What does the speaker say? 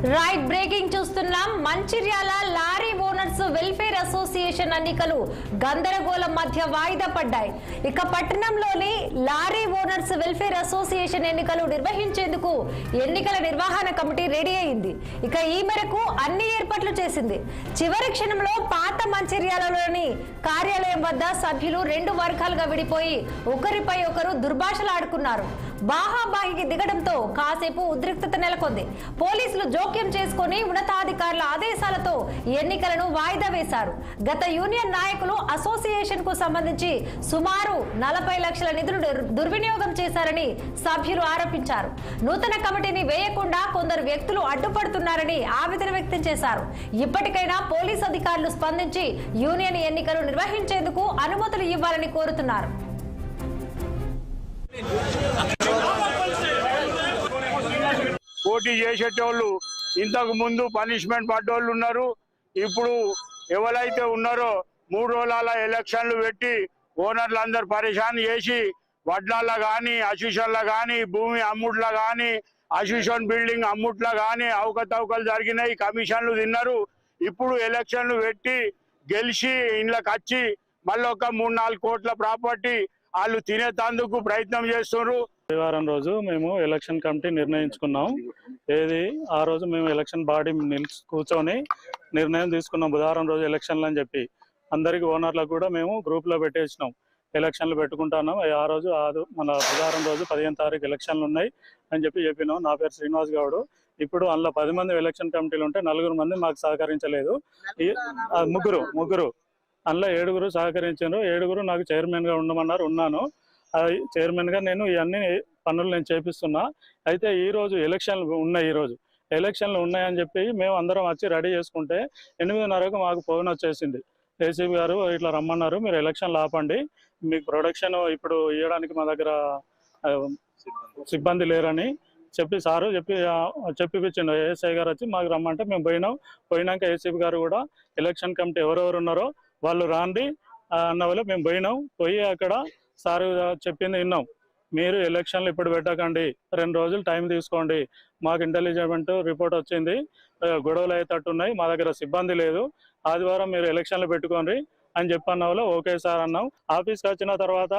Right breaking చూస్తున్నాం. Mancherial lorry owners welfare association ఎన్నికలు గందరగోళం మధ్య వాయిదా పడ్డాయి. ఇక పట్టణంలోని లారీ ఓనర్స్ వెల్ఫేర్ అసోసియేషన్ ఎన్నికలు నిర్వహించేందుకు ఎన్నికల నిర్వహణ కమిటీ రెడీ అయింది. ఇక ఈ మేరకు అన్ని ఏర్పాట్లు చేసింది. చివరి క్షణంలో పాత మంచిర్యాలలోని కార్యాలయం వద్ద సభ్యులు రెండు వర్గాలుగా విడిపోయి ఒకరిపై ఒకరు దుర్భాషలాడుకున్నారు. బాహాబాహికి దిగడంతో కాసేపు ఉద్రిక్తత నెలకొంది. పోలీసులు జోక్యం చేసుకుని ఉన్నతాధికారుల ఆదేశాలతో ఎన్నికలను వాయిదా వేశారు. గత యూనియన్ నాయకులు అసోసియేషన్ కు సంబంధించి సుమారు 40 లక్షల నిధులు దుర్వినియోగం చేశారని సభ్యులు ఆరోపించారు. నూతన కమిటీని వేయకుండా కొందరు వ్యక్తులు అడ్డుపడుతున్నారని ఆవేదన వ్యక్తం చేశారు. ఇప్పటికైనా పోలీసు అధికారులు స్పందించి యూనియన్ ఎన్నికలు నిర్వహించేందుకు అనుమతులు ఇవ్వాలని కోరుతున్నారు. పోటీ చేసేటోళ్ళు ఇంతకు ముందు పనిష్మెంట్ పడ్డోళ్ళు ఉన్నారు. ఇప్పుడు ఎవరైతే ఉన్నారో 3 రోజుల ఎలక్షన్లు పెట్టి ఓనర్లు అందరు పరేషాన్ చేసి వడ్లాల్లో కానీ అసోసియేషన్లో కానీ భూమి అమ్ముట్లా కానీ అసోసియేషన్ బిల్డింగ్ అమ్ముట్లా కానీ అవకతవకలు జరిగినాయి, కమిషన్లు తిన్నారు. ఇప్పుడు ఎలక్షన్లు పెట్టి గెలిచి ఇంట్లోకి వచ్చి మళ్ళీ ఒక 3-4 కోట్ల ప్రాపర్టీ వాళ్ళు తినేందుకు ప్రయత్నం చేస్తున్నారు. శనివారం రోజు మేము ఎలక్షన్ కమిటీ నిర్ణయించుకున్నాం. ఆ రోజు మేము ఎలక్షన్ బాడీ కూర్చొని నిర్ణయం తీసుకున్నాం. బుధవారం రోజు ఎలక్షన్లు అని చెప్పి అందరికి ఓనర్లకు కూడా మేము గ్రూప్లో పెట్టేసినాం. ఎలక్షన్లు పెట్టుకుంటున్నాం. ఆ రోజు మన బుధవారం రోజు 15వ తారీఖు ఎలక్షన్లు ఉన్నాయి అని చెప్పినాం. నా పేరు శ్రీనివాస్ గౌడ్. ఇప్పుడు అందులో 10 మంది ఎలక్షన్ కమిటీలు ఉంటే 4 మంది మాకు సహకరించలేదు. ముగ్గురు అందులో 7 సహకరించారు. 7 నాకు చైర్మన్ గా ఉండమన్నారు. ఉన్నాను. చైర్మన్ గా నేను ఇవన్నీ పనులు నేను చేపిస్తున్నా. అయితే ఈ రోజు ఎలక్షన్లు ఉన్నాయి. ఈ రోజు ఎలక్షన్లు ఉన్నాయని చెప్పి మేము అందరం వచ్చి రెడీ చేసుకుంటే 8:30కు మాకు ఫోన్ వచ్చేసింది. ఏసీబీ గారు ఇట్లా రమ్మన్నారు, మీరు ఎలక్షన్లు ఆపండి, మీకు ప్రొడక్షన్ ఇప్పుడు ఇవ్వడానికి మా దగ్గర సిబ్బంది లేరని సారు చెప్పిపించిండు. ఏఎస్ఐ గారు వచ్చి మాకు రమ్మంటే మేము పోయినాక ఏసీబీ గారు కూడా ఎలక్షన్ కమిటీ ఎవరెవరు ఉన్నారో వాళ్ళు రాండి అన్న వాళ్ళు మేము పోయి అక్కడ సారు చెప్పింది విన్నాం. మీరు ఎలక్షన్లు ఇప్పుడు పెట్టకండి, 2 రోజులు టైం తీసుకోండి, మాకు ఇంటెలిజెంట్ రిపోర్ట్ వచ్చింది, గొడవలు అయ్యేటట్టున్నాయి, మా దగ్గర సిబ్బంది లేదు, ఆదివారం మీరు ఎలక్షన్లు పెట్టుకోండి అని చెప్పన్న వాళ్ళు ఓకే సార్ అన్నాం. ఆఫీస్కి వచ్చిన తర్వాత